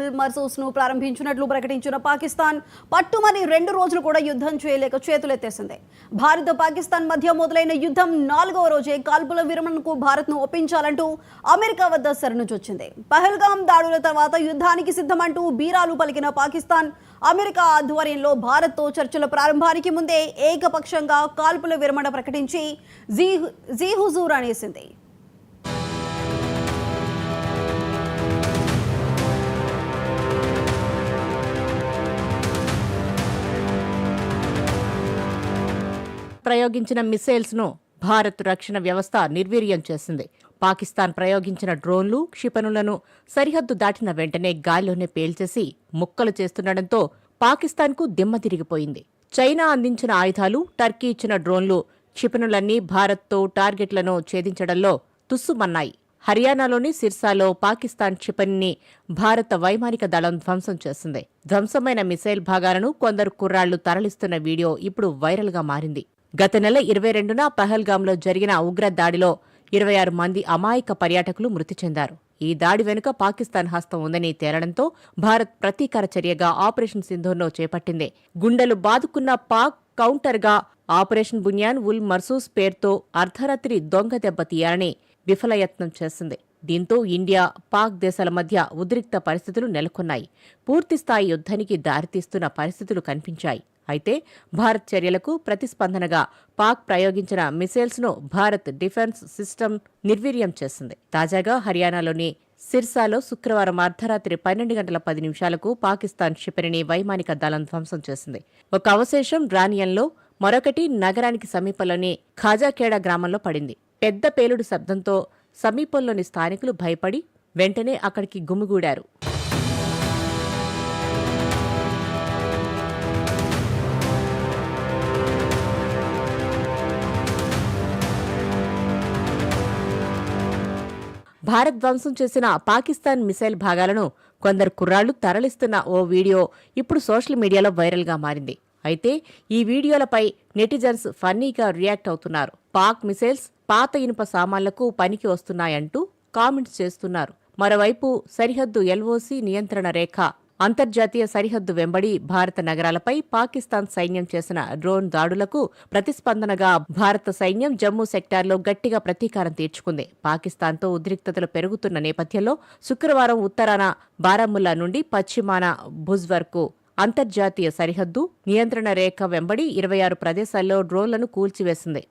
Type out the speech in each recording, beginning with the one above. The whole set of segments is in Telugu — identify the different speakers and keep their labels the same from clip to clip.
Speaker 1: ఉల్ మర్సూస్ ను ప్రారంభించినట్లు ప్రకటించిన పాకిస్తాన్ పట్టుమని 2 రోజులు కూడా యుద్ధం చేయలేక చేతులెత్తేసింది. భారత్ పాకిస్తాన్ మధ్య మొదలైన యుద్ధం 4వ రోజే కాల్పుల విరమణకు భారత్ ను ఒప్పించాలంటూ అమెరికా వద్ద శరణుజొచ్చింది. పహల్గాం దాడుల తర్వాత యుద్ధానికి సిద్ధమంటూ బీరాలు పలికిన పాకిస్తాన్ అమెరికా ఆధ్వర్యంలో భారత్తో చర్చల ప్రారంభానికి ముందే ఏకపక్షంగా కాల్పుల విరమణ ప్రకటించి జీ హుజూర్ అనేసింది.
Speaker 2: ప్రయోగించిన మిసైల్స్ ను భారత్ రక్షణ వ్యవస్థ నిర్వీర్యం చేసింది. పాకిస్తాన్ ప్రయోగించిన డ్రోన్లు, క్షిపణులను సరిహద్దు దాటిన వెంటనే గాల్లోనే పేల్చేసి ముక్కలు చేస్తుండటంతో పాకిస్తాన్కు దిమ్మ తిరిగిపోయింది. చైనా అందించిన ఆయుధాలు, టర్కీ ఇచ్చిన డ్రోన్లు, క్షిపణులన్నీ భారత్తో టార్గెట్లను ఛేదించడంలో తుస్సుమన్నాయి. హర్యానాలోని సిర్సాలో పాకిస్తాన్ క్షిపణిని భారత వైమానిక దళం ధ్వంసం చేసింది. ధ్వంసమైన మిసైల్ భాగాలను కొందరు కుర్రాళ్లు తరలిస్తున్న వీడియో ఇప్పుడు వైరల్గా మారింది. గత నెల 22న పహల్గాంలో జరిగిన ఉగ్ర దాడిలో 26 మంది అమాయక పర్యాటకులు మృతి చెందారు. ఈ దాడి వెనుక పాకిస్తాన్ హస్తం ఉందని తేలడంతో భారత్ ప్రతీకార చర్యగా ఆపరేషన్ సింధూర్ను చేపట్టింది. గుండెలు బాదుకున్న పాక్ కౌంటర్గా ఆపరేషన్ బున్యాన్ ఉల్ మర్సూస్ పేరుతో అర్ధరాత్రి దొంగ దెబ్బ తీయాలని విఫలయత్నం చేసింది. దీంతో ఇండియా, పాక్ దేశాల మధ్య ఉద్రిక్త పరిస్థితులు నెలకొన్నాయి. పూర్తిస్థాయి యుద్ధానికి దారితీస్తున్న పరిస్థితులు కనిపించాయి. అయితే భారత్ చర్యలకు ప్రతిస్పందనగా పాక్ ప్రయోగించిన మిసైల్స్ ను భారత్ డిఫెన్స్ సిస్టమ్ నిర్వీర్యం చేసింది. తాజాగా హర్యానాలోని సిర్సాలో శుక్రవారం అర్ధరాత్రి 12 గంటల 10 నిమిషాలకు పాకిస్తాన్ క్షిపణిని వైమానిక దళం ధ్వంసం చేసింది. ఒక అవశేషం రానియంలో, మరొకటి నగరానికి సమీపంలోని ఖాజాఖేడా గ్రామంలో పడింది. పెద్ద పేలుడు శబ్దంతో సమీపంలోని స్థానికులు భయపడి వెంటనే అక్కడికి గుమిగూడారు. భారత్ ధ్వంసం చేసిన పాకిస్తాన్ మిసైల్ భాగాలను కొందరు కుర్రాళ్లు తరలిస్తున్న ఓ వీడియో ఇప్పుడు సోషల్ మీడియాలో వైరల్గా మారింది. అయితే ఈ వీడియోలపై నెటిజన్స్ ఫన్నీగా రియాక్ట్ అవుతున్నారు. పాక్ మిసైల్స్ పాత ఇనుప సామాన్లకు పనికి వస్తున్నాయంటూ కామెంట్స్ చేస్తున్నారు. మరోవైపు సరిహద్దు ఎల్ఓసి నియంత్రణ రేఖ అంతర్జాతీయ సరిహద్దు వెంబడి భారత నగరాలపై పాకిస్తాన్ సైన్యం చేసిన డ్రోన్ దాడులకు ప్రతిస్పందనగా భారత సైన్యం జమ్మూ సెక్టార్లో గట్టిగా ప్రతీకారం తీర్చుకుంది. పాకిస్తాన్తో ఉద్రిక్తతలు పెరుగుతున్న నేపథ్యంలో శుక్రవారం ఉత్తరాన బారాముల్లా నుండి పశ్చిమాన భుజ్ వరకు అంతర్జాతీయ సరిహద్దు నియంత్రణ రేఖ వెంబడి 26 ప్రదేశాల్లో డ్రోన్లను కూల్చివేసింది.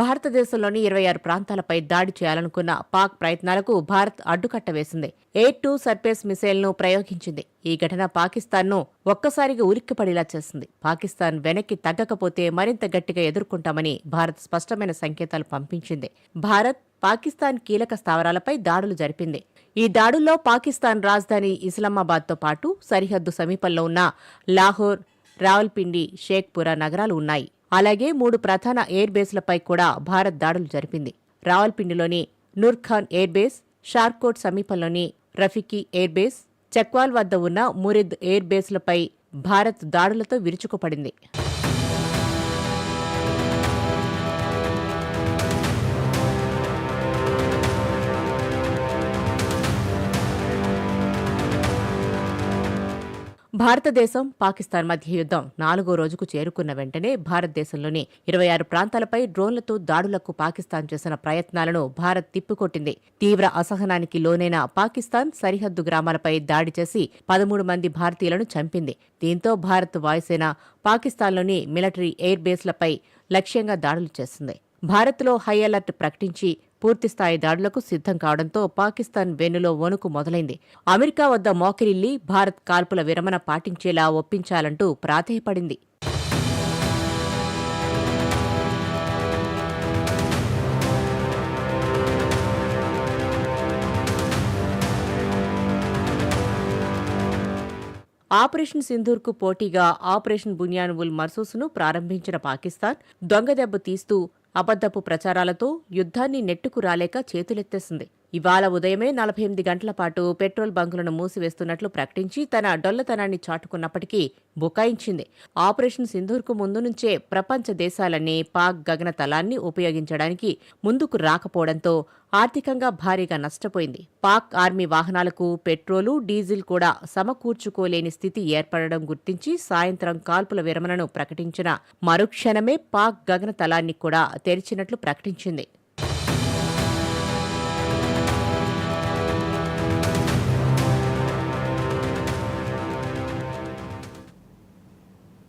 Speaker 2: భారతదేశంలోని 26 ప్రాంతాలపై దాడి చేయాలనుకున్న పాక్ ప్రయత్నాలకు భారత్ అడ్డుకట్ట వేసింది. ఎయిర్ టు సర్ఫేస్ మిసైల్ను ప్రయోగించింది. ఈ ఘటన పాకిస్తాన్ను ఒక్కసారిగా ఉలిక్కిపడేలా చేసింది. పాకిస్తాన్ వెనక్కి తగ్గకపోతే మరింత గట్టిగా ఎదుర్కొంటామని భారత్ స్పష్టమైన సంకేతాలు పంపించింది. భారత్ పాకిస్తాన్ కీలక స్థావరాలపై దాడులు జరిపింది. ఈ దాడుల్లో పాకిస్తాన్ రాజధాని ఇస్లామాబాద్తో పాటు సరిహద్దు సమీపంలో ఉన్న లాహోర్, రావల్పిండి, షేక్పురా నగరాలు ఉన్నాయి. అలాగే 3 ప్రధాన ఎయిర్ బేస్లపై కూడా భారత్ దాడులు జరిపింది. రావల్పిండిలోని నూర్ఖాన్ ఎయిర్ బేస్, షార్కోట్ సమీపంలోని రఫీకి ఎయిర్ బేస్, చక్వాల్ వద్ద ఉన్న మురిద్ ఎయిర్ బేస్లపై భారత్ దాడులతో విరుచుకుపడింది. భారతదేశం, పాకిస్తాన్ మధ్య యుద్ధం 4వ రోజుకు చేరుకున్న వెంటనే భారతదేశంలోని 26 ప్రాంతాలపై డ్రోన్లతో దాడులకు పాకిస్తాన్ చేసిన ప్రయత్నాలను భారత్ తిప్పికొట్టింది. తీవ్ర అసహనానికి లోనైన పాకిస్తాన్ సరిహద్దు గ్రామాలపై దాడి చేసి 13 మంది భారతీయులను చంపింది. దీంతో భారత్ వాయుసేన పాకిస్తాన్లోని మిలిటరీ ఎయిర్ బేస్లపై లక్ష్యంగా దాడులు చేసింది. భారత్లో హై అలర్ట్ ప్రకటించి పూర్తిస్థాయి దాడులకు సిద్ధం కావడంతో పాకిస్తాన్ వెన్నులో వణుకు మొదలైంది. అమెరికా వద్ద మోకరిల్లి భారత్ కాల్పుల విరమణ పాటించేలా ఒప్పించాలంటూ ప్రాధేయపడింది. ఆపరేషన్ సింధూర్కు పోటీగా ఆపరేషన్ బున్యాన్ ఉల్ మర్సూస్ను ప్రారంభించిన పాకిస్తాన్ దొంగదెబ్బ తీస్తూ అబద్ధపు ప్రచారాలతో యుద్ధాన్ని నెట్టుకు రాలేక చేతులెత్తేసింది. ఇవాళ ఉదయమే 48 గంటల పాటు పెట్రోల్ బంకులను మూసివేస్తున్నట్లు ప్రకటించి తన డొల్లతనాన్ని చాటుకున్నప్పటికీ బుకాయించింది. ఆపరేషన్ సింధూర్కు ముందు నుంచే ప్రపంచ దేశాలన్నీ పాక్ గగనతలాన్ని ఉపయోగించడానికి ముందుకు రాకపోవడంతో ఆర్థికంగా భారీగా నష్టపోయింది. పాక్ ఆర్మీ వాహనాలకు పెట్రోలు, డీజిల్ కూడా సమకూర్చుకోలేని స్థితి ఏర్పడడం గుర్తించి సాయంత్రం కాల్పుల విరమణను ప్రకటించిన మరుక్షణమే పాక్ గగనతలాన్ని కూడా తెరిచినట్లు ప్రకటించింది.